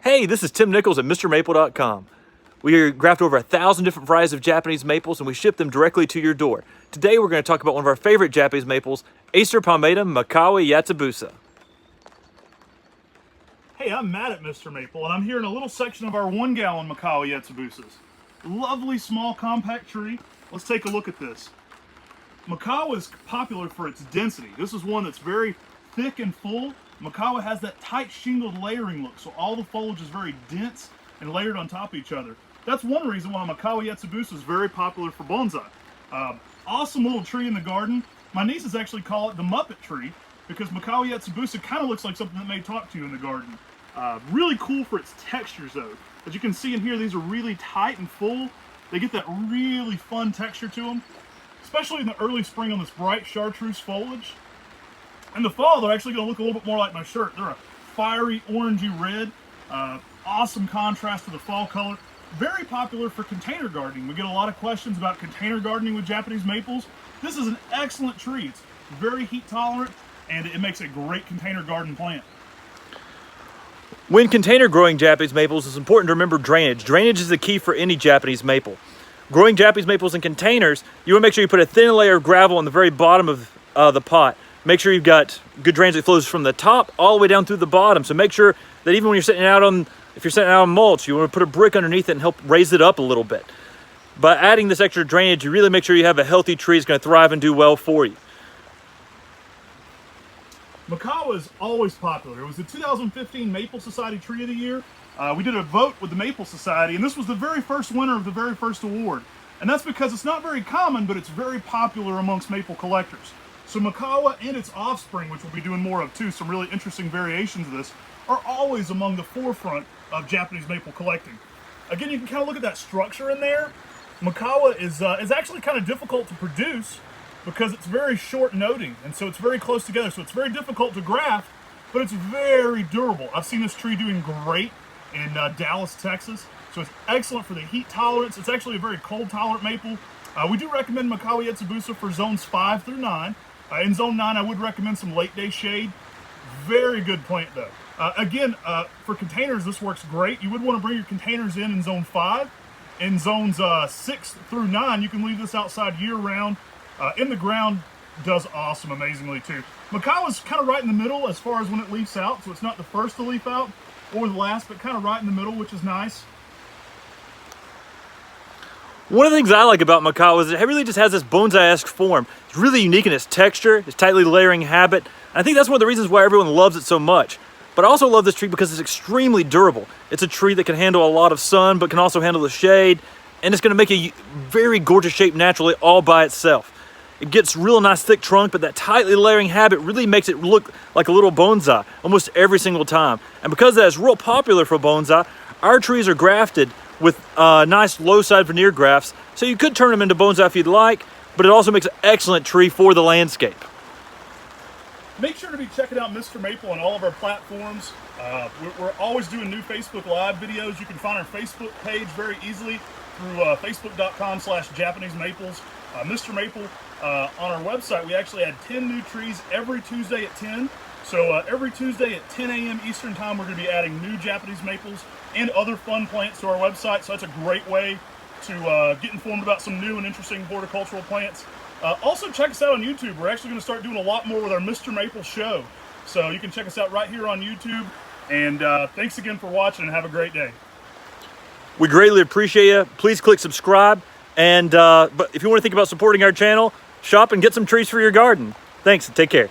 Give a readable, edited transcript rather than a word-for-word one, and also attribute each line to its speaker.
Speaker 1: Hey, this is Tim Nichols at MrMaple.com. We graft over 1,000 different varieties of Japanese maples and we ship them directly to your door. Today we're going to talk about one of our favorite Japanese maples, Acer Palmatum Mikawa Yatsubusa.
Speaker 2: Hey, I'm Matt at MrMaple, and I'm here in a little section of our 1 gallon Mikawa Yatsubusas. Lovely small compact tree. Let's take a look at this. Mikawa is popular for its density. This is one that's very thick and full. Mikawa has that tight shingled layering look, so all the foliage is very dense and layered on top of each other. That's one reason why Mikawa Yatsubusa is very popular for bonsai. Awesome little tree in the garden. My nieces actually call it the Muppet tree because Mikawa Yatsubusa kind of looks like something that may talk to you in the garden. Really cool for its textures though. As you can see in here, these are really tight and full. They get that really fun texture to them, especially in the early spring on this bright chartreuse foliage. In the fall, they're actually going to look a little bit more like my shirt. They're a fiery orangey red. Awesome contrast to the fall color. Very popular for container gardening. We get a lot of questions about container gardening with Japanese maples. This is an excellent tree. It's very heat tolerant and it makes a great container garden plant.
Speaker 1: When container growing Japanese maples, it's important to remember drainage. Drainage is the key for any Japanese maple. Growing Japanese maples in containers, you want to make sure you put a thin layer of gravel on the very bottom of the pot. Make sure you've got good drainage that flows from the top all the way down through the bottom. So make sure that even when you're sitting out on, if you're sitting out on mulch, you want to put a brick underneath it and help raise it up a little bit. By adding this extra drainage, you really make sure you have a healthy tree that's going to thrive and do well for you.
Speaker 2: Mikawa is always popular. It was the 2015 Maple Society Tree of the Year. We did a vote with the Maple Society, and this was the very first winner of the very first award. And that's because it's not very common, but it's very popular amongst maple collectors. So Mikawa and its offspring, which we'll be doing more of too, some really interesting variations of this, are always among the forefront of Japanese maple collecting. Again, you can kind of look at that structure in there. Mikawa is actually kind of difficult to produce because it's very short noting, and so it's very close together. So it's very difficult to graft, but it's very durable. I've seen this tree doing great in Dallas, Texas. So it's excellent for the heat tolerance. It's actually a very cold tolerant maple. We do recommend Mikawa Yatsubusa for zones 5 through 9. In zone 9, I would recommend some late day shade. Very good plant though. Again, for containers, this works great. You would want to bring your containers in zone 5. In zones 6 through 9, you can leave this outside year round. In the ground, does awesome, amazingly too. Mikawa's kind of right in the middle as far as when it leaves out, so it's not the first to leaf out or the last, but kind of right in the middle, which is nice.
Speaker 1: One of the things I like about Mikawa is it really just has this bonsai-esque form. It's really unique in its texture, its tightly layering habit. And I think that's one of the reasons why everyone loves it so much. But I also love this tree because it's extremely durable. It's a tree that can handle a lot of sun, but can also handle the shade. And it's going to make a very gorgeous shape naturally all by itself. It gets real nice thick trunk, but that tightly layering habit really makes it look like a little bonsai almost every single time. And because that's real popular for bonsai, our trees are grafted with nice low side veneer grafts, so you could turn them into bonsai if you'd like, but it also makes an excellent tree for the landscape.
Speaker 2: Make sure to be checking out MrMaple on all of our platforms. We're always doing new Facebook Live videos. You can find our Facebook page very easily through facebook.com/Japanese Maples. MrMaple, on our website, we actually add 10 new trees every Tuesday at 10. So every Tuesday at 10 a.m. Eastern Time, we're going to be adding new Japanese maples and other fun plants to our website. So that's a great way to get informed about some new and interesting horticultural plants. Also, check us out on YouTube. We're actually going to start doing a lot more with our MrMaple show. So you can check us out right here on YouTube. And thanks again for watching and have a great day.
Speaker 1: We greatly appreciate you. Please click subscribe. And but if you want to think about supporting our channel, shop and get some trees for your garden. Thanks and take care.